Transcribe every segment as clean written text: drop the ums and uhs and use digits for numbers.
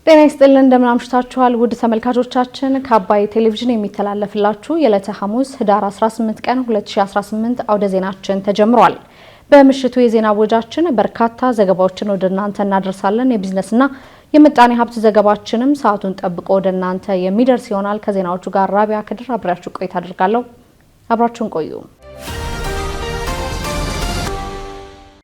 ጤና ይስጥልን እንደምን አምሽታችኋል ውድ ተመልካቾቻችን ከአባይ ቴሌቪዥን የሚተላለፍላችሁ የዕለተ ሐሙስ ህዳር 18 ቀን 2018 አውደ ዜናችን ተጀምሯል። በምሽቱ የዜና ወጃችን በርካታ ዘገባዎችን ወደ እናንተ እናደርሳለን። የቢዝነስና የምጣኔ ሀብት ዘገባችንም ሰዓቱን ጠብቆ ወደ እናንተ የሚደርስ ይሆናል። ከዜናዎቹ ጋር ራቢያ ከድር አብራችሁ ቆይታ አድርጋለሁ። አብራችሁን ቆዩ።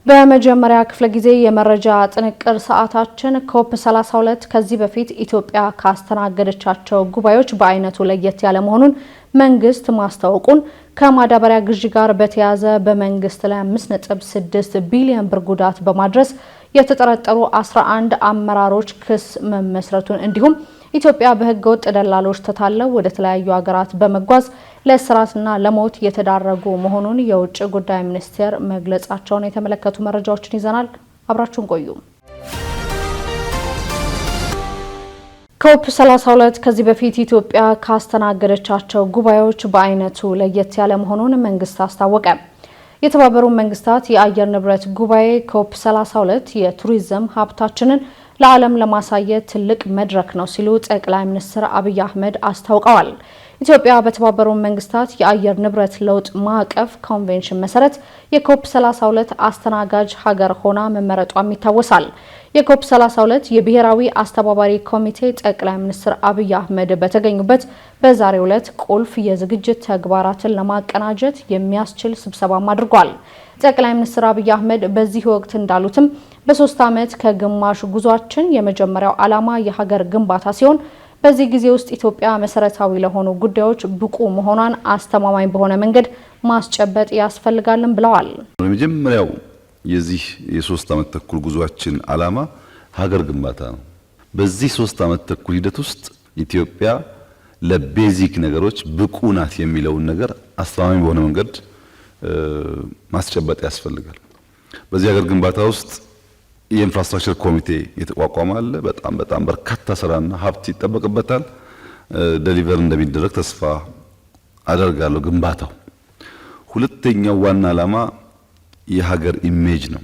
በመጀመሪያ ክፍለ ጊዜ የመረጃ ጥንቅር ሰዓታችን ኮፕ 32 ከዚህ በፊት ኢትዮጵያ ካስተናገደቻቸው ጉባኤዎች በአይነቱ ለየት ያለ መሆኑን መንግስት ማስታወቁን ከማዳበሪያ ግዢ ጋር በተያያዘ በመንግስት ላይ 5.6 ቢሊዮን ብር ጉዳት በማድረስ የተጠረጠሩ 11 አመራሮች ክስ መመስረቱን እንዲሁም ኢትዮጵያ በህገ ወጥ ደላሎች ተታለው ወደ ተለያዩ ሀገራት በመጓዝ ለእስራትና ለሞት የተዳረጉ መሆኑን የውጭ ጉዳይ ሚኒስቴር መግለጻቸውን የተመለከቱ መረጃዎችን ይዘናል። አብራችሁን ቆዩ። ኮፕ 32 ከዚህ በፊት ኢትዮጵያ ካስተናገደቻቸው ጉባኤዎች በአይነቱ ለየት ያለ መሆኑን መንግስት አስታወቀ። የተባበሩት መንግስታት የአየር ንብረት ጉባኤ ኮፕ 32 የቱሪዝም ሀብታችንን ለዓለም ለማሳየት ትልቅ መድረክ ነው ሲሉ ጠቅላይ ሚኒስትር አብይ አህመድ አስታውቀዋል። ኢትዮጵያ በተባበሩት መንግስታት የአየር ንብረት ለውጥ ማዕቀፍ ኮንቬንሽን መሰረት የኮፕ 32 አስተናጋጅ ሀገር ሆና መመረጧም ይታወሳል። የኮፕ 32 የብሔራዊ አስተባባሪ ኮሚቴ ጠቅላይ ሚኒስትር አብይ አህመድ በተገኙበት በዛሬው ዕለት ቁልፍ የዝግጅት ተግባራትን ለማቀናጀት የሚያስችል ስብሰባም አድርጓል። ጠቅላይ ሚኒስትር አብይ አህመድ በዚህ ወቅት እንዳሉትም በ3 ዓመት ከግማሽ ጉዟችን የመጀመሪያው ዓላማ የሀገር ግንባታ ሲሆን በዚህ ጊዜ ውስጥ ኢትዮጵያ መሰረታዊ ለሆኑ ጉዳዮች ብቁ መሆኗን አስተማማኝ በሆነ መንገድ ማስጨበጥ ያስፈልጋልም ብለዋል። የመጀመሪያው የዚህ የ3 ዓመት ተኩል ጉዟችን ዓላማ ሀገር ግንባታ ነው። በዚህ 3 ዓመት ተኩል ሂደት ውስጥ ኢትዮጵያ ለቤዚክ ነገሮች ብቁ ናት የሚለውን ነገር አስተማማኝ በሆነ መንገድ ማስጨበጥ ያስፈልጋል። በዚህ ሀገር ግንባታ ውስጥ የኢንፍራስትራክቸር ኮሚቴ የተቋቋመ አለ። በጣም በርካታ ስራና ሀብት ይጠበቅበታል። ዴሊቨር እንደሚደረግ ተስፋ አደርጋለሁ። ግንባታው ሁለተኛው ዋና ዓላማ የሀገር ኢሜጅ ነው።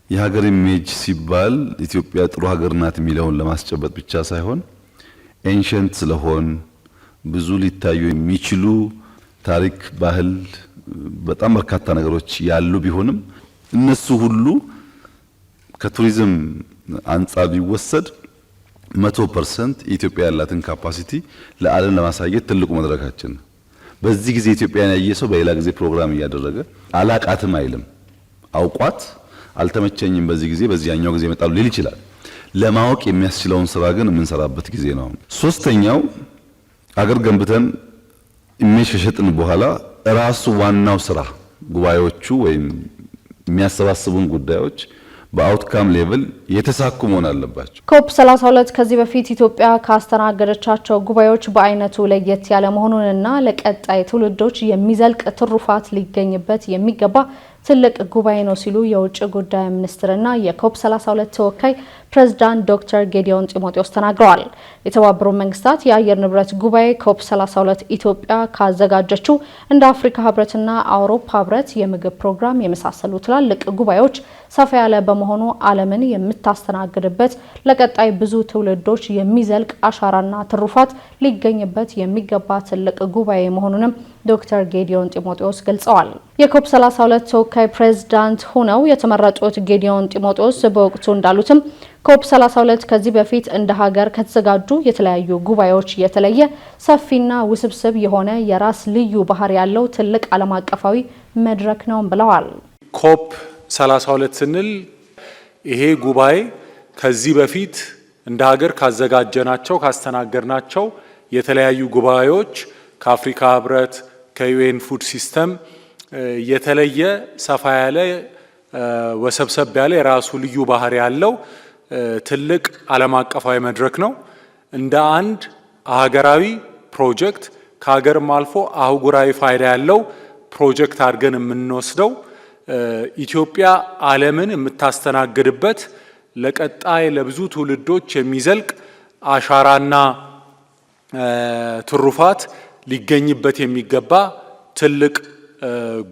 የሀገር ኢሜጅ ሲባል ኢትዮጵያ ጥሩ ሀገር ናት የሚለውን ለማስጨበጥ ብቻ ሳይሆን ኤንሸንት ስለሆን ብዙ ሊታዩ የሚችሉ ታሪክ፣ ባህል፣ በጣም በርካታ ነገሮች ያሉ ቢሆንም እነሱ ሁሉ ከቱሪዝም አንጻር ቢወሰድ 100% ኢትዮጵያ ያላትን ካፓሲቲ ለዓለም ለማሳየት ትልቁ መድረካችን ነው። በዚህ ጊዜ ኢትዮጵያን ያየ ሰው በሌላ ጊዜ ፕሮግራም እያደረገ አላቃትም አይልም። አውቋት አልተመቸኝም በዚህ ጊዜ በዚያኛው ጊዜ መጣሉ ሊል ይችላል። ለማወቅ የሚያስችለውን ስራ ግን የምንሰራበት ጊዜ ነው። ሶስተኛው አገር ገንብተን ኢሜጅ ከሸጥን በኋላ ራሱ ዋናው ስራ ጉባኤዎቹ ወይም የሚያሰባስቡን ጉዳዮች በአውትካም ሌቭል የተሳኩ መሆን አለባቸው። ኮፕ 32 ከዚህ በፊት ኢትዮጵያ ካስተናገደቻቸው ጉባኤዎች በአይነቱ ለየት ያለ መሆኑንና ለቀጣይ ትውልዶች የሚዘልቅ ትሩፋት ሊገኝበት የሚገባ ትልቅ ጉባኤ ነው ሲሉ የውጭ ጉዳይ ሚኒስትርና የኮፕ 32 ተወካይ ፕሬዝዳንት ዶክተር ጌዲዮን ጢሞቴዎስ ተናግረዋል። የተባበሩት መንግስታት የአየር ንብረት ጉባኤ ኮፕ 32 ኢትዮጵያ ካዘጋጀችው እንደ አፍሪካ ህብረትና አውሮፓ ህብረት የምግብ ፕሮግራም የመሳሰሉ ትላልቅ ጉባኤዎች ሰፋ ያለ በመሆኑ ዓለምን የምታስተናግድበት ለቀጣይ ብዙ ትውልዶች የሚዘልቅ አሻራና ትሩፋት ሊገኝበት የሚገባ ትልቅ ጉባኤ መሆኑንም ዶክተር ጌዲዮን ጢሞቴዎስ ገልጸዋል። የኮፕ 32 ተወካይ ፕሬዝዳንት ሆነው የተመረጡት ጌዲዮን ጢሞቴዎስ በወቅቱ እንዳሉትም ኮፕ 32 ከዚህ በፊት እንደ ሀገር ከተዘጋጁ የተለያዩ ጉባኤዎች የተለየ ሰፊና ውስብስብ የሆነ የራስ ልዩ ባህሪ ያለው ትልቅ ዓለም አቀፋዊ መድረክ ነው ብለዋል። ኮፕ 32 ስንል ይሄ ጉባኤ ከዚህ በፊት እንደ ሀገር ካዘጋጀናቸው ካስተናገድናቸው የተለያዩ ጉባኤዎች ከአፍሪካ ህብረት ከዩኤን ፉድ ሲስተም የተለየ ሰፋ ያለ ወሰብሰብ ያለ የራሱ ልዩ ባህሪ ያለው ትልቅ ዓለም አቀፋዊ መድረክ ነው። እንደ አንድ ሀገራዊ ፕሮጀክት ከሀገርም አልፎ አህጉራዊ ፋይዳ ያለው ፕሮጀክት አድርገን የምንወስደው ኢትዮጵያ ዓለምን የምታስተናግድበት ለቀጣይ ለብዙ ትውልዶች የሚዘልቅ አሻራና ትሩፋት ሊገኝበት የሚገባ ትልቅ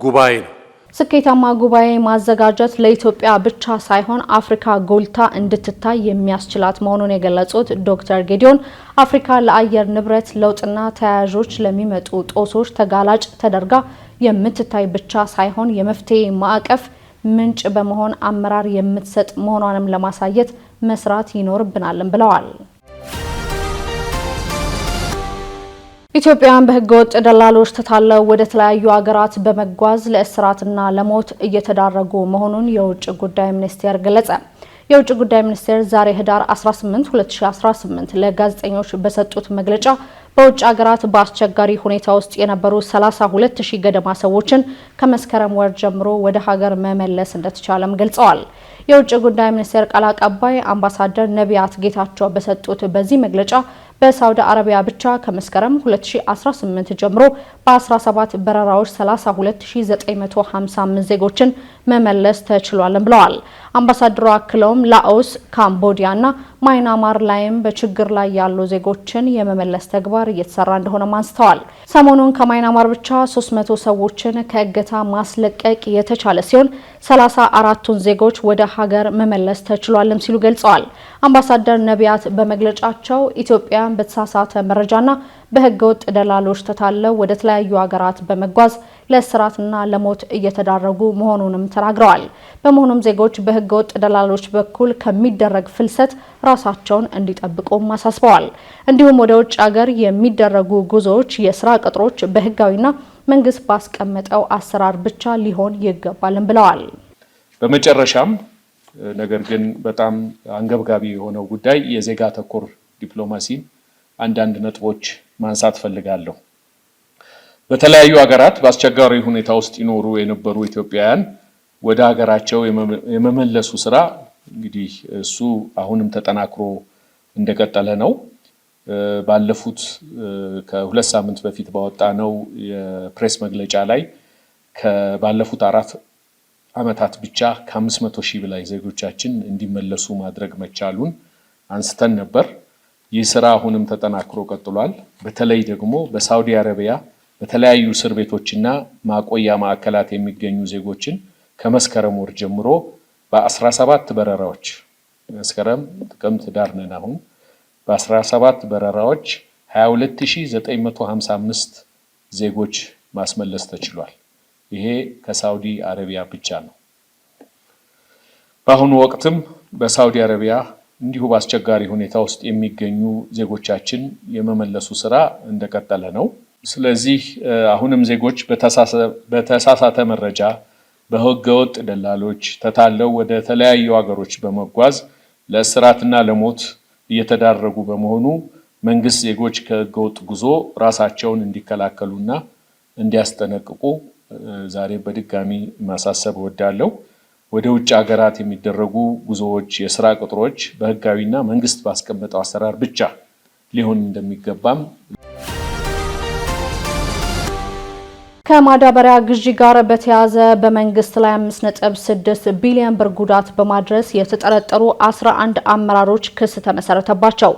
ጉባኤ ነው። ስኬታማ ጉባኤ ማዘጋጀት ለኢትዮጵያ ብቻ ሳይሆን አፍሪካ ጎልታ እንድትታይ የሚያስችላት መሆኑን የገለጹት ዶክተር ጌዲዮን አፍሪካ ለአየር ንብረት ለውጥና ተያያዦች ለሚመጡ ጦሶች ተጋላጭ ተደርጋ የምትታይ ብቻ ሳይሆን የመፍትሄ ማዕቀፍ ምንጭ በመሆን አመራር የምትሰጥ መሆኗንም ለማሳየት መስራት ይኖርብናልም ብለዋል። ኢትዮጵያውያን በህገወጥ ደላሎች ተታለው ወደ ተለያዩ ሀገራት በመጓዝ ለእስራትና ለሞት እየተዳረጉ መሆኑን የውጭ ጉዳይ ሚኒስቴር ገለጸ። የውጭ ጉዳይ ሚኒስቴር ዛሬ ህዳር 18 2018 ለጋዜጠኞች በሰጡት መግለጫ በውጭ ሀገራት በአስቸጋሪ ሁኔታ ውስጥ የነበሩ 32000 ገደማ ሰዎችን ከመስከረም ወር ጀምሮ ወደ ሀገር መመለስ እንደተቻለም ገልጸዋል። የውጭ ጉዳይ ሚኒስቴር ቃል አቀባይ አምባሳደር ነቢያት ጌታቸው በሰጡት በዚህ መግለጫ በሳውዲ አረቢያ ብቻ ከመስከረም 2018 ጀምሮ በ17 በረራዎች 32955 ዜጎችን መመለስ ተችሏል ብለዋል። አምባሳደሩ አክለውም ላኦስ፣ ካምቦዲያና ማይናማር ላይም በችግር ላይ ያሉ ዜጎችን የመመለስ ተግባር እየተሰራ እንደሆነ አንስተዋል። ሰሞኑን ከማይናማር ብቻ 300 ሰዎችን ከእገታ ማስለቀቅ የተቻለ ሲሆን 34ቱን ዜጎች ወደ ሀገር መመለስ ተችሏልም ሲሉ ገልጸዋል። አምባሳደር ነቢያት በመግለጫቸው ኢትዮጵያ በተሳሳተ መረጃና በህገወጥ ደላሎች ተታለው ወደ ተለያዩ ሀገራት በመጓዝ ለእስራትና ለሞት እየተዳረጉ መሆኑንም ተናግረዋል። በመሆኑም ዜጎች በህገወጥ ደላሎች በኩል ከሚደረግ ፍልሰት ራሳቸውን እንዲጠብቁም አሳስበዋል። እንዲሁም ወደ ውጭ ሀገር የሚደረጉ ጉዞዎች፣ የስራ ቅጥሮች በህጋዊና መንግስት ባስቀመጠው አሰራር ብቻ ሊሆን ይገባልም ብለዋል። በመጨረሻም ነገር ግን በጣም አንገብጋቢ የሆነው ጉዳይ የዜጋ ተኮር ዲፕሎማሲን አንዳንድ ነጥቦች ማንሳት ፈልጋለሁ። በተለያዩ ሀገራት በአስቸጋሪ ሁኔታ ውስጥ ይኖሩ የነበሩ ኢትዮጵያውያን ወደ ሀገራቸው የመመለሱ ስራ እንግዲህ እሱ አሁንም ተጠናክሮ እንደቀጠለ ነው። ባለፉት ከሁለት ሳምንት በፊት ባወጣነው የፕሬስ መግለጫ ላይ ባለፉት 4 ዓመታት ብቻ ከ500 ሺህ በላይ ዜጎቻችን እንዲመለሱ ማድረግ መቻሉን አንስተን ነበር። ይህ ስራ አሁንም ተጠናክሮ ቀጥሏል። በተለይ ደግሞ በሳውዲ አረቢያ በተለያዩ እስር ቤቶችና ማቆያ ማዕከላት የሚገኙ ዜጎችን ከመስከረም ወር ጀምሮ በ17 በረራዎች መስከረም፣ ጥቅምት፣ ዳር ነን አሁን በ17 በረራዎች 22955 ዜጎች ማስመለስ ተችሏል። ይሄ ከሳውዲ አረቢያ ብቻ ነው። በአሁኑ ወቅትም በሳውዲ አረቢያ እንዲሁ በአስቸጋሪ ሁኔታ ውስጥ የሚገኙ ዜጎቻችን የመመለሱ ስራ እንደቀጠለ ነው። ስለዚህ አሁንም ዜጎች በተሳሳተ መረጃ በህገወጥ ደላሎች ተታለው ወደ ተለያዩ ሀገሮች በመጓዝ ለእስራትና ለሞት እየተዳረጉ በመሆኑ መንግስት ዜጎች ከህገወጥ ጉዞ ራሳቸውን እንዲከላከሉና እንዲያስጠነቅቁ ዛሬ በድጋሚ ማሳሰብ እወዳለሁ። ወደ ውጭ ሀገራት የሚደረጉ ጉዞዎች፣ የስራ ቅጥሮች በህጋዊና መንግስት ባስቀመጠው አሰራር ብቻ ሊሆን እንደሚገባም ከማዳበሪያ ግዢ ጋር በተያያዘ በመንግስት ላይ 5.6 ቢሊዮን ብር ጉዳት በማድረስ የተጠረጠሩ 11 አመራሮች ክስ ተመሰረተባቸው።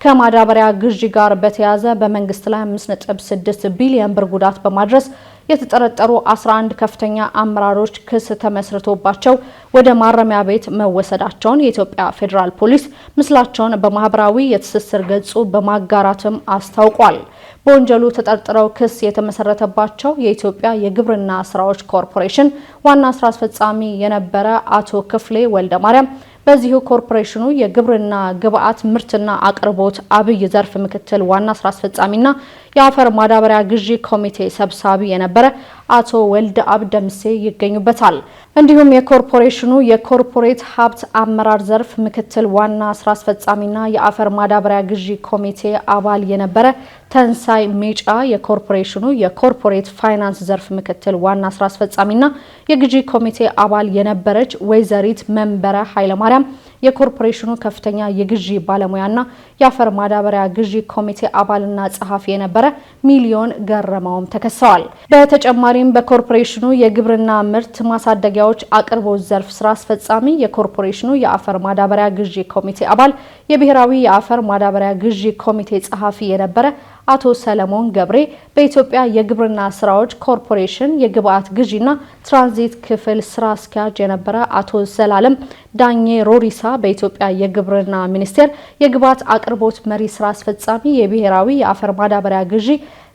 ከማዳበሪያ ግዢ ጋር በተያያዘ በመንግስት ላይ 5.6 ቢሊዮን ብር ጉዳት በማድረስ የተጠረጠሩ 11 ከፍተኛ አመራሮች ክስ ተመስርቶባቸው ወደ ማረሚያ ቤት መወሰዳቸውን የኢትዮጵያ ፌዴራል ፖሊስ ምስላቸውን በማህበራዊ የትስስር ገጹ በማጋራትም አስታውቋል። በወንጀሉ ተጠርጥረው ክስ የተመሰረተባቸው የኢትዮጵያ የግብርና ስራዎች ኮርፖሬሽን ዋና ስራ አስፈጻሚ የነበረ አቶ ክፍሌ ወልደማርያም፣ በዚሁ ኮርፖሬሽኑ የግብርና ግብዓት ምርትና አቅርቦት አብይ ዘርፍ ምክትል ዋና ስራ አስፈጻሚና የአፈር ማዳበሪያ ግዢ ኮሚቴ ሰብሳቢ የነበረ አቶ ወልደ አብ ደምሴ ይገኙበታል። እንዲሁም የኮርፖሬሽኑ የኮርፖሬት ሀብት አመራር ዘርፍ ምክትል ዋና ስራ አስፈጻሚና የአፈር ማዳበሪያ ግዢ ኮሚቴ አባል የነበረ ተንሳይ ሜጫ፣ የኮርፖሬሽኑ የኮርፖሬት ፋይናንስ ዘርፍ ምክትል ዋና ስራ አስፈጻሚና የግዢ ኮሚቴ አባል የነበረች ወይዘሪት መንበረ ኃይለማርያም፣ የኮርፖሬሽኑ ከፍተኛ የግዢ ባለሙያና የአፈር ማዳበሪያ ግዢ ኮሚቴ አባልና ጸሐፊ የነበረ ሚሊዮን ገረመውም ተከሰዋል። በተጨማሪም በኮርፖሬሽኑ የግብርና ምርት ማሳደጊያዎች አቅርቦት ዘርፍ ስራ አስፈጻሚ፣ የኮርፖሬሽኑ የአፈር ማዳበሪያ ግዢ ኮሚቴ አባል፣ የብሔራዊ የአፈር ማዳበሪያ ግዢ ኮሚቴ ጸሐፊ የነበረ አቶ ሰለሞን ገብሬ፣ በኢትዮጵያ የግብርና ስራዎች ኮርፖሬሽን የግብአት ግዢና ትራንዚት ክፍል ስራ አስኪያጅ የነበረ አቶ ዘላለም ዳኜ ሮሪሳ፣ በኢትዮጵያ የግብርና ሚኒስቴር የግብአት አቅርቦት መሪ ስራ አስፈጻሚ፣ የብሔራዊ የአፈር ማዳበሪያ ግዢ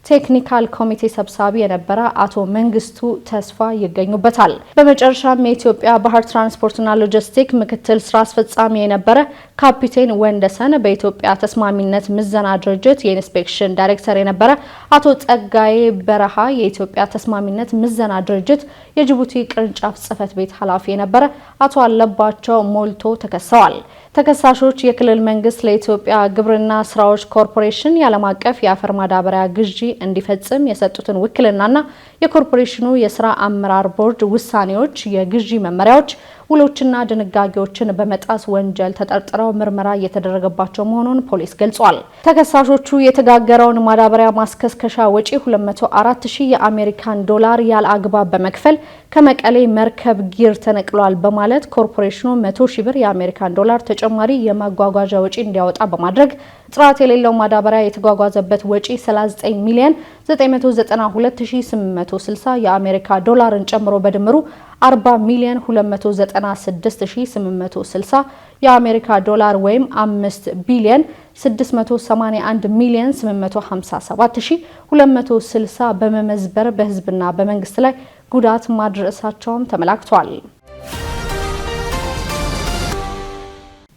ቴክኒካል ኮሚቴ ሰብሳቢ የነበረ አቶ መንግስቱ ተስፋ ይገኙበታል። በመጨረሻም የኢትዮጵያ ባህር ትራንስፖርትና ሎጂስቲክ ምክትል ስራ አስፈጻሚ የነበረ ካፒቴን ወንደሰን፣ በኢትዮጵያ ተስማሚነት ምዘና ድርጅት የኢንስፔክሽን ዳይሬክተር የነበረ አቶ ጸጋዬ በረሃ፣ የኢትዮጵያ ተስማሚነት ምዘና ድርጅት የጅቡቲ ቅርንጫፍ ጽህፈት ቤት ኃላፊ የነበረ አቶ አለባቸው ሞልቶ ተከሰዋል። ተከሳሾች የክልል መንግስት ለኢትዮጵያ ግብርና ስራዎች ኮርፖሬሽን የዓለም አቀፍ የአፈር ማዳበሪያ ግዢ እንዲፈጽም የሰጡትን ውክልናና የኮርፖሬሽኑ የስራ አመራር ቦርድ ውሳኔዎች፣ የግዢ መመሪያዎች፣ ውሎችና ድንጋጌዎችን በመጣስ ወንጀል ተጠርጥረው ምርመራ እየተደረገባቸው መሆኑን ፖሊስ ገልጿል። ተከሳሾቹ የተጋገረውን ማዳበሪያ ማስከስከሻ ወጪ 204,000 የአሜሪካን ዶላር ያለ አግባብ በመክፈል ከመቀሌ መርከብ ጊር ተነቅሏል በማለት ኮርፖሬሽኑ 100,000 ብር የአሜሪካን ዶላር ተጨማሪ የማጓጓዣ ወጪ እንዲያወጣ በማድረግ ጥራት የሌለው ማዳበሪያ የተጓጓዘበት ወጪ 39,992,860 የአሜሪካ ዶላርን ጨምሮ በድምሩ 40,296,860 የአሜሪካ ዶላር ወይም 5,681,857,260 በመመዝበር በህዝብና በመንግስት ላይ ጉዳት ማድረሳቸውም ተመላክቷል።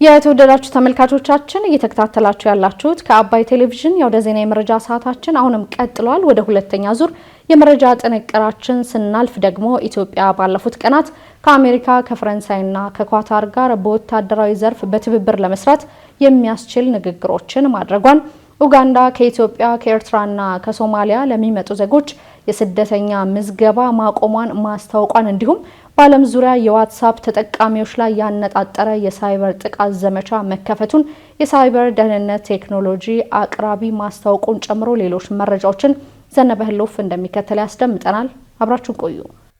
የተወደዳችሁ ተመልካቾቻችን እየተከታተላችሁ ያላችሁት ከአባይ ቴሌቪዥን የወደ ዜና የመረጃ ሰዓታችን አሁንም ቀጥሏል። ወደ ሁለተኛ ዙር የመረጃ ጥንቅራችን ስናልፍ ደግሞ ኢትዮጵያ ባለፉት ቀናት ከአሜሪካ ከፈረንሳይና ከኳታር ጋር በወታደራዊ ዘርፍ በትብብር ለመስራት የሚያስችል ንግግሮችን ማድረጓን፣ ኡጋንዳ ከኢትዮጵያ ከኤርትራና ከሶማሊያ ለሚመጡ ዜጎች የስደተኛ ምዝገባ ማቆሟን ማስታወቋን እንዲሁም በዓለም ዙሪያ የዋትስአፕ ተጠቃሚዎች ላይ ያነጣጠረ የሳይበር ጥቃት ዘመቻ መከፈቱን የሳይበር ደህንነት ቴክኖሎጂ አቅራቢ ማስታወቁን ጨምሮ ሌሎች መረጃዎችን ዘነበ ህሎፍ እንደሚከተል ያስደምጠናል። አብራችሁን ቆዩ።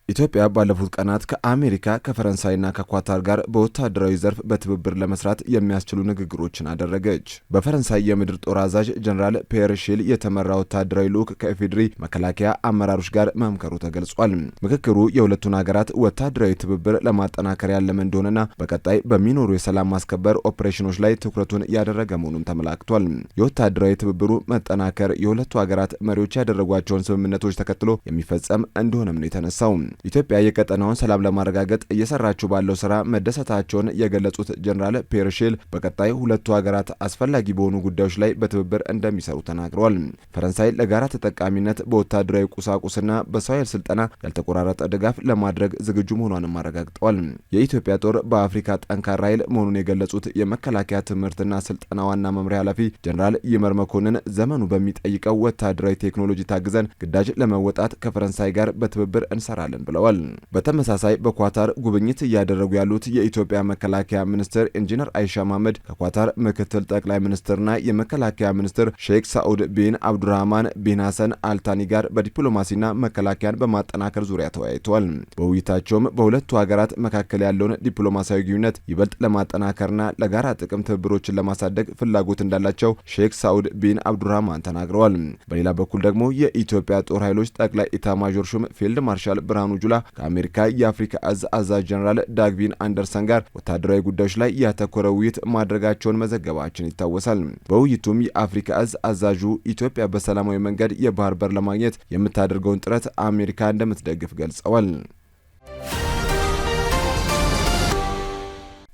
ኢትዮጵያ ባለፉት ቀናት ከአሜሪካ ከፈረንሳይና ከኳታር ጋር በወታደራዊ ዘርፍ በትብብር ለመስራት የሚያስችሉ ንግግሮችን አደረገች። በፈረንሳይ የምድር ጦር አዛዥ ጀነራል ፒየር ሺል የተመራ ወታደራዊ ልዑክ ከኢፌዴሪ መከላከያ አመራሮች ጋር መምከሩ ተገልጿል። ምክክሩ የሁለቱን ሀገራት ወታደራዊ ትብብር ለማጠናከር ያለመ እንደሆነና በቀጣይ በሚኖሩ የሰላም ማስከበር ኦፕሬሽኖች ላይ ትኩረቱን ያደረገ መሆኑን ተመላክቷል። የወታደራዊ ትብብሩ መጠናከር የሁለቱ ሀገራት መሪዎች ያደረጓቸውን ስምምነቶች ተከትሎ የሚፈጸም እንደሆነም ነው የተነሳው። ኢትዮጵያ የቀጠናውን ሰላም ለማረጋገጥ እየሰራችው ባለው ስራ መደሰታቸውን የገለጹት ጀነራል ፒየር ሺል በቀጣይ ሁለቱ ሀገራት አስፈላጊ በሆኑ ጉዳዮች ላይ በትብብር እንደሚሰሩ ተናግረዋል። ፈረንሳይ ለጋራ ተጠቃሚነት በወታደራዊ ቁሳቁስና በሰው ኃይል ስልጠና ያልተቆራረጠ ድጋፍ ለማድረግ ዝግጁ መሆኗንም አረጋግጠዋል። የኢትዮጵያ ጦር በአፍሪካ ጠንካራ ኃይል መሆኑን የገለጹት የመከላከያ ትምህርትና ስልጠና ዋና መምሪያ ኃላፊ ጀነራል ይመር መኮንን ዘመኑ በሚጠይቀው ወታደራዊ ቴክኖሎጂ ታግዘን ግዳጅ ለመወጣት ከፈረንሳይ ጋር በትብብር እንሰራለን ብለዋል። በተመሳሳይ በኳታር ጉብኝት እያደረጉ ያሉት የኢትዮጵያ መከላከያ ሚኒስትር ኢንጂነር አይሻ መሐመድ ከኳታር ምክትል ጠቅላይ ሚኒስትርና የመከላከያ ሚኒስትር ሼክ ሳዑድ ቢን አብዱራህማን ቢን ሐሰን አልታኒ ጋር በዲፕሎማሲና መከላከያን በማጠናከር ዙሪያ ተወያይተዋል። በውይይታቸውም በሁለቱ ሀገራት መካከል ያለውን ዲፕሎማሲያዊ ግንኙነት ይበልጥ ለማጠናከርና ለጋራ ጥቅም ትብብሮችን ለማሳደግ ፍላጎት እንዳላቸው ሼክ ሳዑድ ቢን አብዱራህማን ተናግረዋል። በሌላ በኩል ደግሞ የኢትዮጵያ ጦር ኃይሎች ጠቅላይ ኢታማዦር ሹም ፊልድ ማርሻል ብርሃኑ ጁላ ከአሜሪካ የአፍሪካ እዝ አዛዥ ጀነራል ዳግቪን አንደርሰን ጋር ወታደራዊ ጉዳዮች ላይ ያተኮረ ውይይት ማድረጋቸውን መዘገባችን ይታወሳል። በውይይቱም የአፍሪካ እዝ አዛዡ ኢትዮጵያ በሰላማዊ መንገድ የባህር በር ለማግኘት የምታደርገውን ጥረት አሜሪካ እንደምትደግፍ ገልጸዋል።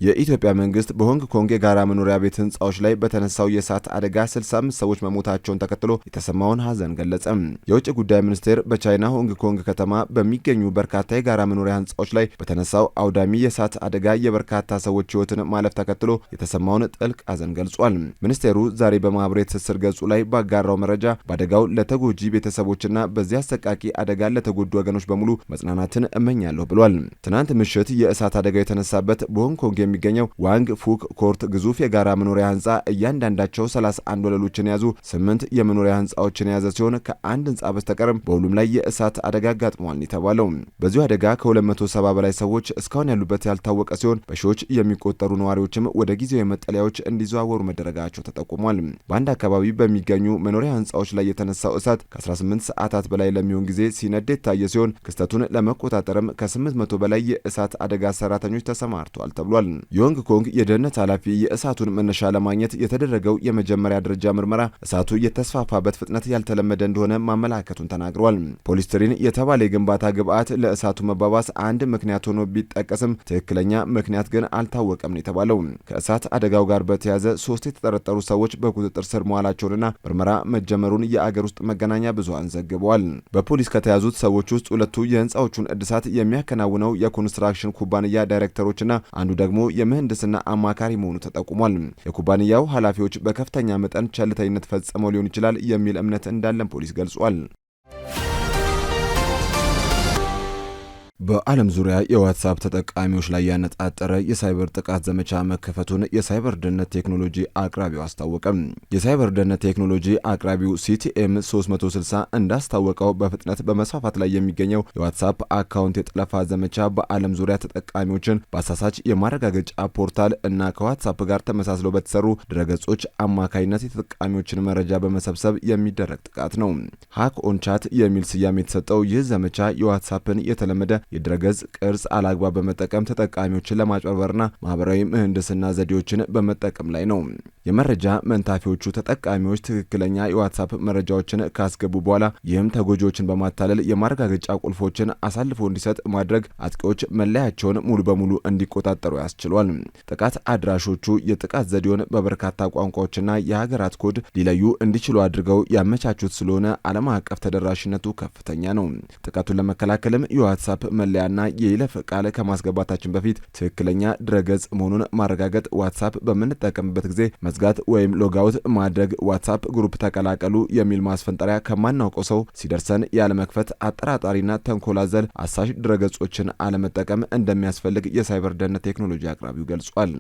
የኢትዮጵያ መንግስት በሆንግ ኮንግ የጋራ መኖሪያ ቤት ህንጻዎች ላይ በተነሳው የእሳት አደጋ 65 ሰዎች መሞታቸውን ተከትሎ የተሰማውን ሀዘን ገለጸ። የውጭ ጉዳይ ሚኒስቴር በቻይና ሆንግ ኮንግ ከተማ በሚገኙ በርካታ የጋራ መኖሪያ ህንጻዎች ላይ በተነሳው አውዳሚ የእሳት አደጋ የበርካታ ሰዎች ህይወትን ማለፍ ተከትሎ የተሰማውን ጥልቅ ሀዘን ገልጿል። ሚኒስቴሩ ዛሬ በማህበራዊ ትስስር ገጹ ላይ ባጋራው መረጃ በአደጋው ለተጎጂ ቤተሰቦችና በዚህ አሰቃቂ አደጋ ለተጎዱ ወገኖች በሙሉ መጽናናትን እመኛለሁ ብሏል። ትናንት ምሽት የእሳት አደጋው የተነሳበት በሆንግ ኮንግ የሚገኘው ዋንግ ፉክ ኮርት ግዙፍ የጋራ መኖሪያ ህንጻ እያንዳንዳቸው 31 ወለሎችን የያዙ 8 የመኖሪያ ህንጻዎችን የያዘ ሲሆን ከአንድ ህንጻ በስተቀር በሁሉም ላይ የእሳት አደጋ አጋጥሟል የተባለው። በዚሁ አደጋ ከ270 በላይ ሰዎች እስካሁን ያሉበት ያልታወቀ ሲሆን በሺዎች የሚቆጠሩ ነዋሪዎችም ወደ ጊዜያዊ መጠለያዎች እንዲዘዋወሩ መደረጋቸው ተጠቁሟል። በአንድ አካባቢ በሚገኙ መኖሪያ ህንጻዎች ላይ የተነሳው እሳት ከ18 ሰዓታት በላይ ለሚሆን ጊዜ ሲነድ የታየ ሲሆን ክስተቱን ለመቆጣጠርም ከ800 በላይ የእሳት አደጋ ሰራተኞች ተሰማርተዋል ተብሏል። የሆንግ ኮንግ የደህንነት ኃላፊ የእሳቱን መነሻ ለማግኘት የተደረገው የመጀመሪያ ደረጃ ምርመራ እሳቱ የተስፋፋበት ፍጥነት ያልተለመደ እንደሆነ ማመላከቱን ተናግረዋል። ፖሊስትሪን የተባለ የግንባታ ግብዓት ለእሳቱ መባባስ አንድ ምክንያት ሆኖ ቢጠቀስም ትክክለኛ ምክንያት ግን አልታወቀም ነው የተባለው። ከእሳት አደጋው ጋር በተያያዘ 3 የተጠረጠሩ ሰዎች በቁጥጥር ስር መዋላቸውንና ምርመራ መጀመሩን የአገር ውስጥ መገናኛ ብዙሃን ዘግበዋል። በፖሊስ ከተያዙት ሰዎች ውስጥ ሁለቱ የህንጻዎቹን እድሳት የሚያከናውነው የኮንስትራክሽን ኩባንያ ዳይሬክተሮችና አንዱ ደግሞ የምህንድስና አማካሪ መሆኑ ተጠቁሟል። የኩባንያው ኃላፊዎች በከፍተኛ መጠን ቸልተኝነት ፈጽመው ሊሆን ይችላል የሚል እምነት እንዳለን ፖሊስ ገልጿል። በዓለም ዙሪያ የዋትስአፕ ተጠቃሚዎች ላይ ያነጣጠረ የሳይበር ጥቃት ዘመቻ መከፈቱን የሳይበር ደህንነት ቴክኖሎጂ አቅራቢው አስታወቀም። የሳይበር ደህንነት ቴክኖሎጂ አቅራቢው ሲቲኤም 360 እንዳስታወቀው በፍጥነት በመስፋፋት ላይ የሚገኘው የዋትስአፕ አካውንት የጠለፋ ዘመቻ በዓለም ዙሪያ ተጠቃሚዎችን በአሳሳች የማረጋገጫ ፖርታል እና ከዋትስአፕ ጋር ተመሳስለው በተሰሩ ድረገጾች አማካይነት የተጠቃሚዎችን መረጃ በመሰብሰብ የሚደረግ ጥቃት ነው። ሃክ ኦን ቻት የሚል ስያሜ የተሰጠው ይህ ዘመቻ የዋትስአፕን የተለመደ የድረገጽ ቅርጽ አላግባብ በመጠቀም ተጠቃሚዎችን ለማጭበርበርና ማህበራዊ ምህንድስና ዘዴዎችን በመጠቀም ላይ ነው። የመረጃ መንታፊዎቹ ተጠቃሚዎች ትክክለኛ የዋትስአፕ መረጃዎችን ካስገቡ በኋላ ይህም ተጎጂዎችን በማታለል የማረጋገጫ ቁልፎችን አሳልፎ እንዲሰጥ ማድረግ አጥቂዎች መለያቸውን ሙሉ በሙሉ እንዲቆጣጠሩ ያስችሏል። ጥቃት አድራሾቹ የጥቃት ዘዴውን በበርካታ ቋንቋዎችና የሀገራት ኮድ ሊለዩ እንዲችሉ አድርገው ያመቻቹት ስለሆነ ዓለም አቀፍ ተደራሽነቱ ከፍተኛ ነው። ጥቃቱን ለመከላከልም የዋትስአፕ መለያና የይለፍ ቃል ከማስገባታችን በፊት ትክክለኛ ድረገጽ መሆኑን ማረጋገጥ፣ ዋትስአፕ በምንጠቀምበት ጊዜ መዝጋት ወይም ሎጋውት ማድረግ፣ ዋትስአፕ ግሩፕ ተቀላቀሉ የሚል ማስፈንጠሪያ ከማናውቀው ሰው ሲደርሰን ያለመክፈት፣ አጠራጣሪና ተንኮላዘል አሳሽ ድረገጾችን አለመጠቀም እንደሚያስፈልግ የሳይበር ደህንነት ቴክኖሎጂ አቅራቢው ገልጿል።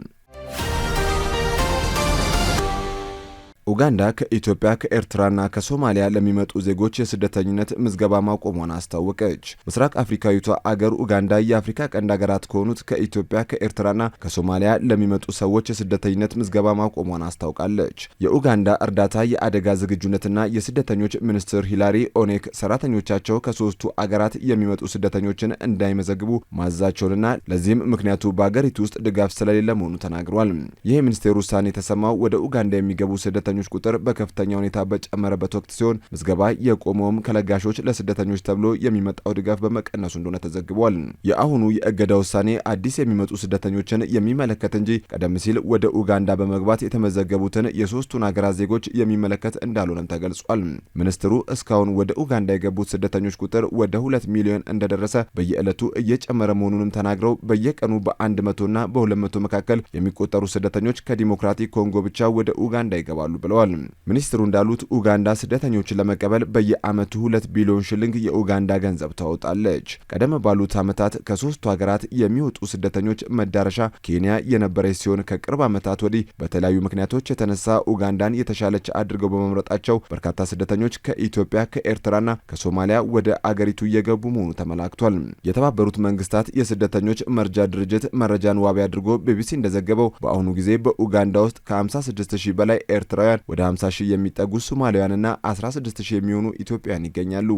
ኡጋንዳ ከኢትዮጵያ ከኤርትራና ከሶማሊያ ለሚመጡ ዜጎች የስደተኝነት ምዝገባ ማቆሟን አስታወቀች። ምስራቅ አፍሪካዊቷ አገር ኡጋንዳ የአፍሪካ ቀንድ ሀገራት ከሆኑት ከኢትዮጵያ ከኤርትራና ከሶማሊያ ለሚመጡ ሰዎች የስደተኝነት ምዝገባ ማቆሟን አስታውቃለች። የኡጋንዳ እርዳታ የአደጋ ዝግጁነትና የስደተኞች ሚኒስትር ሂላሪ ኦኔክ ሰራተኞቻቸው ከሶስቱ አገራት የሚመጡ ስደተኞችን እንዳይመዘግቡ ማዘዛቸውንና ለዚህም ምክንያቱ በአገሪቱ ውስጥ ድጋፍ ስለሌለ መሆኑ ተናግሯል። ይህ ሚኒስቴር ውሳኔ የተሰማው ወደ ኡጋንዳ የሚገቡ ስደተኞች ቁጥር በከፍተኛ ሁኔታ በጨመረበት ወቅት ሲሆን ምዝገባ የቆመውም ከለጋሾች ለስደተኞች ተብሎ የሚመጣው ድጋፍ በመቀነሱ እንደሆነ ተዘግቧል። የአሁኑ የእገዳ ውሳኔ አዲስ የሚመጡ ስደተኞችን የሚመለከት እንጂ ቀደም ሲል ወደ ኡጋንዳ በመግባት የተመዘገቡትን የሶስቱን ሀገራት ዜጎች የሚመለከት እንዳልሆነም ተገልጿል። ሚኒስትሩ እስካሁን ወደ ኡጋንዳ የገቡት ስደተኞች ቁጥር ወደ 2 ሚሊዮን እንደደረሰ በየዕለቱ እየጨመረ መሆኑንም ተናግረው በየቀኑ በ100ና በ200 መካከል የሚቆጠሩ ስደተኞች ከዲሞክራቲክ ኮንጎ ብቻ ወደ ኡጋንዳ ይገባሉ ብለዋል። ሚኒስትሩ እንዳሉት ኡጋንዳ ስደተኞችን ለመቀበል በየዓመቱ 2 ቢሊዮን ሽልንግ የኡጋንዳ ገንዘብ ታወጣለች። ቀደም ባሉት ዓመታት ከሶስቱ ሀገራት የሚወጡ ስደተኞች መዳረሻ ኬንያ የነበረች ሲሆን ከቅርብ ዓመታት ወዲህ በተለያዩ ምክንያቶች የተነሳ ኡጋንዳን የተሻለች አድርገው በመምረጣቸው በርካታ ስደተኞች ከኢትዮጵያ ከኤርትራና ከሶማሊያ ወደ አገሪቱ እየገቡ መሆኑ ተመላክቷል። የተባበሩት መንግስታት የስደተኞች መርጃ ድርጅት መረጃን ዋቢ አድርጎ ቢቢሲ እንደዘገበው በአሁኑ ጊዜ በኡጋንዳ ውስጥ ከ56,000 በላይ ኤርትራውያን ወደ 50,000 የሚጠጉ ሶማሊያውያንና 16,000 የሚሆኑ ኢትዮጵያውያን ይገኛሉ።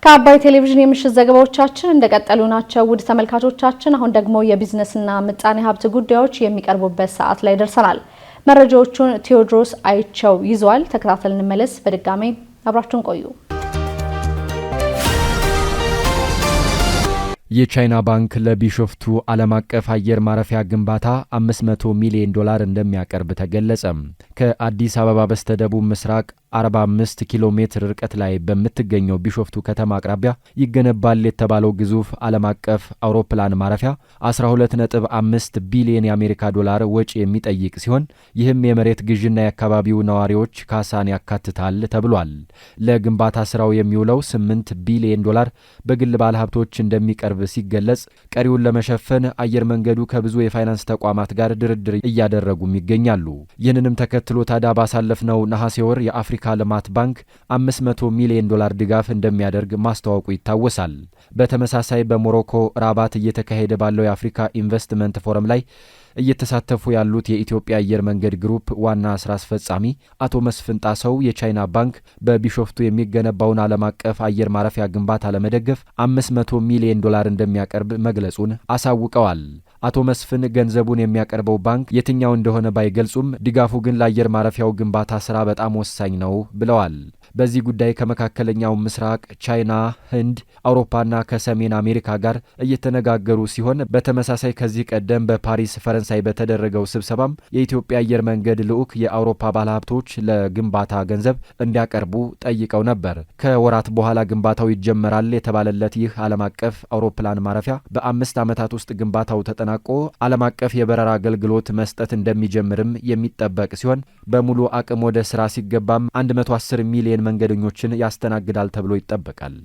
ከአባይ ቴሌቪዥን የምሽት ዘገባዎቻችን እንደቀጠሉ ናቸው። ውድ ተመልካቾቻችን አሁን ደግሞ የቢዝነስና ምጣኔ ሀብት ጉዳዮች የሚቀርቡበት ሰዓት ላይ ደርሰናል። መረጃዎቹን ቴዎድሮስ አይቸው ይዟል። ተከታተል እንመለስ። በድጋሚ አብራችሁን ቆዩ። የቻይና ባንክ ለቢሾፍቱ ዓለም አቀፍ አየር ማረፊያ ግንባታ $500 ሚሊዮን እንደሚያቀርብ ተገለጸ። ከአዲስ አበባ በስተደቡብ ምስራቅ 45 ኪሎ ሜትር ርቀት ላይ በምትገኘው ቢሾፍቱ ከተማ አቅራቢያ ይገነባል የተባለው ግዙፍ ዓለም አቀፍ አውሮፕላን ማረፊያ 12.5 ቢሊዮን የአሜሪካ ዶላር ወጪ የሚጠይቅ ሲሆን ይህም የመሬት ግዥና የአካባቢው ነዋሪዎች ካሳን ያካትታል ተብሏል። ለግንባታ ስራው የሚውለው 8 ቢሊዮን ዶላር በግል ባለሀብቶች እንደሚቀርብ ሲገለጽ፣ ቀሪውን ለመሸፈን አየር መንገዱ ከብዙ የፋይናንስ ተቋማት ጋር ድርድር እያደረጉም ይገኛሉ። ይህንንም ተከትሎ ታዲያ ባሳለፍነው ነሐሴ ወር የአፍሪካ ልማት ባንክ 500 ሚሊዮን ዶላር ድጋፍ እንደሚያደርግ ማስታወቁ ይታወሳል። በተመሳሳይ በሞሮኮ ራባት እየተካሄደ ባለው የአፍሪካ ኢንቨስትመንት ፎረም ላይ እየተሳተፉ ያሉት የኢትዮጵያ አየር መንገድ ግሩፕ ዋና ስራ አስፈጻሚ አቶ መስፍን ጣሰው የቻይና ባንክ በቢሾፍቱ የሚገነባውን ዓለም አቀፍ አየር ማረፊያ ግንባታ ለመደገፍ 500 ሚሊዮን ዶላር እንደሚያቀርብ መግለጹን አሳውቀዋል። አቶ መስፍን ገንዘቡን የሚያቀርበው ባንክ የትኛው እንደሆነ ባይገልጹም ድጋፉ ግን ለአየር ማረፊያው ግንባታ ስራ በጣም ወሳኝ ነው ብለዋል። በዚህ ጉዳይ ከመካከለኛው ምስራቅ፣ ቻይና፣ ህንድ፣ አውሮፓና ከሰሜን አሜሪካ ጋር እየተነጋገሩ ሲሆን በተመሳሳይ ከዚህ ቀደም በፓሪስ ፈረንሳይ በተደረገው ስብሰባም የኢትዮጵያ አየር መንገድ ልዑክ የአውሮፓ ባለሀብቶች ለግንባታ ገንዘብ እንዲያቀርቡ ጠይቀው ነበር። ከወራት በኋላ ግንባታው ይጀመራል የተባለለት ይህ ዓለም አቀፍ አውሮፕላን ማረፊያ በ5 ዓመታት ውስጥ ግንባታው ተጠናቆ ዓለም አቀፍ የበረራ አገልግሎት መስጠት እንደሚጀምርም የሚጠበቅ ሲሆን በሙሉ አቅም ወደ ስራ ሲገባም 110 ሚሊዮን መንገደኞችን ያስተናግዳል ተብሎ ይጠበቃል።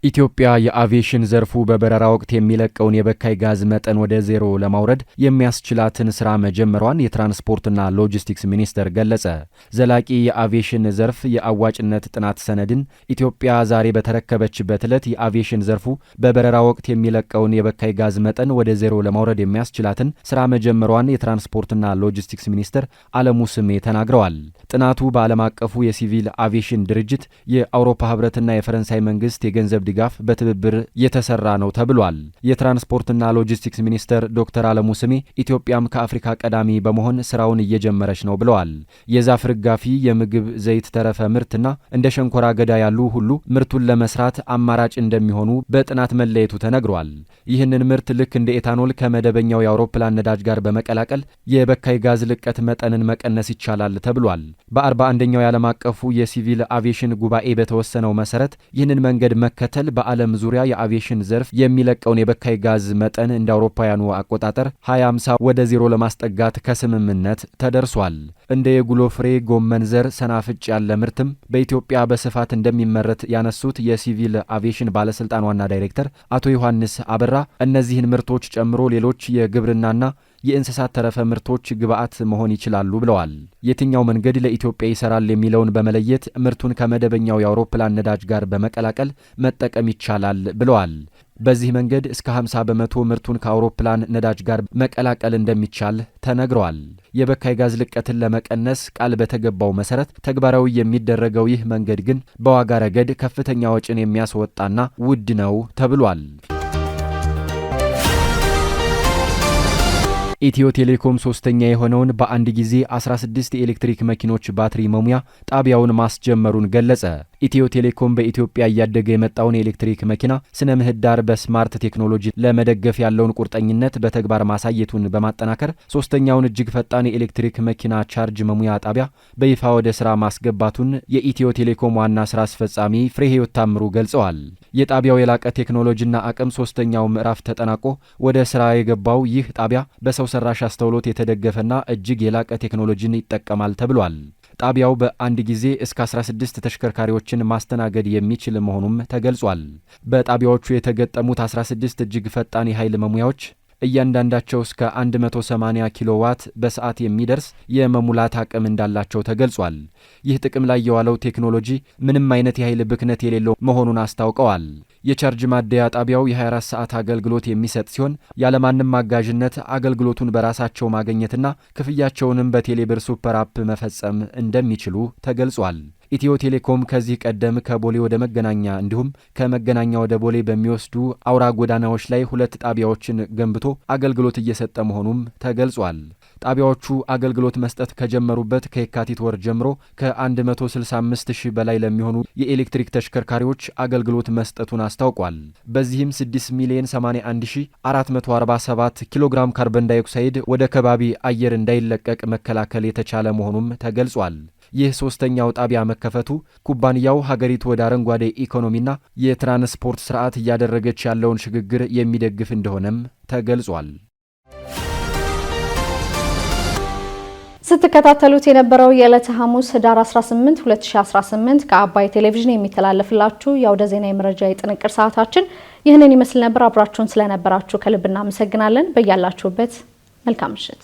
ኢትዮጵያ የአቪዬሽን ዘርፉ በበረራ ወቅት የሚለቀውን የበካይ ጋዝ መጠን ወደ ዜሮ ለማውረድ የሚያስችላትን ስራ መጀመሯን የትራንስፖርትና ሎጂስቲክስ ሚኒስቴር ገለጸ። ዘላቂ የአቪዬሽን ዘርፍ የአዋጭነት ጥናት ሰነድን ኢትዮጵያ ዛሬ በተረከበችበት ዕለት የአቪዬሽን ዘርፉ በበረራ ወቅት የሚለቀውን የበካይ ጋዝ መጠን ወደ ዜሮ ለማውረድ የሚያስችላትን ስራ መጀመሯን የትራንስፖርትና ሎጂስቲክስ ሚኒስቴር አለሙ ስሜ ተናግረዋል። ጥናቱ በዓለም አቀፉ የሲቪል አቪዬሽን ድርጅት፣ የአውሮፓ ህብረትና የፈረንሳይ መንግስት የገንዘብ ድጋፍ በትብብር የተሰራ ነው ተብሏል። የትራንስፖርትና ሎጂስቲክስ ሚኒስትር ዶክተር አለሙ ስሜ ኢትዮጵያም ከአፍሪካ ቀዳሚ በመሆን ስራውን እየጀመረች ነው ብለዋል። የዛፍ ርጋፊ፣ የምግብ ዘይት ተረፈ ምርትና እንደ ሸንኮራ አገዳ ያሉ ሁሉ ምርቱን ለመስራት አማራጭ እንደሚሆኑ በጥናት መለየቱ ተነግሯል። ይህንን ምርት ልክ እንደ ኤታኖል ከመደበኛው የአውሮፕላን ነዳጅ ጋር በመቀላቀል የበካይ ጋዝ ልቀት መጠንን መቀነስ ይቻላል ተብሏል። በ41ኛው የዓለም አቀፉ የሲቪል አቪዬሽን ጉባኤ በተወሰነው መሰረት ይህንን መንገድ መከተል በዓለም ዙሪያ የአቪዬሽን ዘርፍ የሚለቀውን የበካይ ጋዝ መጠን እንደ አውሮፓውያኑ አቆጣጠር 2050 ወደ ዜሮ ለማስጠጋት ከስምምነት ተደርሷል። እንደ የጉሎ ፍሬ፣ ጎመን ዘር፣ ሰናፍጭ ያለ ምርትም በኢትዮጵያ በስፋት እንደሚመረት ያነሱት የሲቪል አቪዬሽን ባለስልጣን ዋና ዳይሬክተር አቶ ዮሐንስ አበራ እነዚህን ምርቶች ጨምሮ ሌሎች የግብርናና የእንስሳት ተረፈ ምርቶች ግብዓት መሆን ይችላሉ ብለዋል። የትኛው መንገድ ለኢትዮጵያ ይሰራል የሚለውን በመለየት ምርቱን ከመደበኛው የአውሮፕላን ነዳጅ ጋር በመቀላቀል መጠቀም ይቻላል ብለዋል። በዚህ መንገድ እስከ 50 በመቶ ምርቱን ከአውሮፕላን ነዳጅ ጋር መቀላቀል እንደሚቻል ተነግረዋል። የበካይ ጋዝ ልቀትን ለመቀነስ ቃል በተገባው መሰረት ተግባራዊ የሚደረገው ይህ መንገድ ግን በዋጋ ረገድ ከፍተኛ ወጪን የሚያስወጣና ውድ ነው ተብሏል። ኢትዮ ቴሌኮም ሶስተኛ የሆነውን በአንድ ጊዜ 16 የኤሌክትሪክ መኪኖች ባትሪ መሙያ ጣቢያውን ማስጀመሩን ገለጸ። ኢትዮ ቴሌኮም በኢትዮጵያ እያደገ የመጣውን የኤሌክትሪክ መኪና ስነ ምህዳር በስማርት ቴክኖሎጂ ለመደገፍ ያለውን ቁርጠኝነት በተግባር ማሳየቱን በማጠናከር ሶስተኛውን እጅግ ፈጣን የኤሌክትሪክ መኪና ቻርጅ መሙያ ጣቢያ በይፋ ወደ ስራ ማስገባቱን የኢትዮ ቴሌኮም ዋና ስራ አስፈጻሚ ፍሬህይወት ታምሩ ገልጸዋል። የጣቢያው የላቀ ቴክኖሎጂና አቅም ሶስተኛው ምዕራፍ ተጠናቆ ወደ ስራ የገባው ይህ ጣቢያ በሰው ሰራሽ አስተውሎት የተደገፈና እጅግ የላቀ ቴክኖሎጂን ይጠቀማል ተብሏል። ጣቢያው በአንድ ጊዜ እስከ 16 ተሽከርካሪዎችን ማስተናገድ የሚችል መሆኑም ተገልጿል። በጣቢያዎቹ የተገጠሙት 16 እጅግ ፈጣን የኃይል መሙያዎች እያንዳንዳቸው እስከ 180 ኪሎዋት በሰዓት የሚደርስ የመሙላት አቅም እንዳላቸው ተገልጿል። ይህ ጥቅም ላይ የዋለው ቴክኖሎጂ ምንም አይነት የኃይል ብክነት የሌለው መሆኑን አስታውቀዋል። የቻርጅ ማደያ ጣቢያው የ24 ሰዓት አገልግሎት የሚሰጥ ሲሆን ያለማንም አጋዥነት አገልግሎቱን በራሳቸው ማግኘትና ክፍያቸውንም በቴሌብር ሱፐር አፕ መፈጸም እንደሚችሉ ተገልጿል። ኢትዮ ቴሌኮም ከዚህ ቀደም ከቦሌ ወደ መገናኛ እንዲሁም ከመገናኛ ወደ ቦሌ በሚወስዱ አውራ ጎዳናዎች ላይ 2 ጣቢያዎችን ገንብቶ አገልግሎት እየሰጠ መሆኑም ተገልጿል። ጣቢያዎቹ አገልግሎት መስጠት ከጀመሩበት ከየካቲት ወር ጀምሮ ከ165,000 በላይ ለሚሆኑ የኤሌክትሪክ ተሽከርካሪዎች አገልግሎት መስጠቱን አስታውቋል። በዚህም 6,081,447 ኪሎግራም ካርበን ዳይኦክሳይድ ወደ ከባቢ አየር እንዳይለቀቅ መከላከል የተቻለ መሆኑም ተገልጿል። ይህ ሶስተኛው ጣቢያ መከፈቱ ኩባንያው ሀገሪቱ ወደ አረንጓዴ ኢኮኖሚና የትራንስፖርት ስርዓት እያደረገች ያለውን ሽግግር የሚደግፍ እንደሆነም ተገልጿል። ስትከታተሉት የነበረው የዕለተ ሐሙስ ህዳር 18 2018 ከአባይ ቴሌቪዥን የሚተላለፍላችሁ የአውደ ዜና የመረጃ የጥንቅር ሰዓታችን ይህንን ይመስል ነበር። አብራችሁን ስለነበራችሁ ከልብ እናመሰግናለን። በያላችሁበት መልካም ምሽት።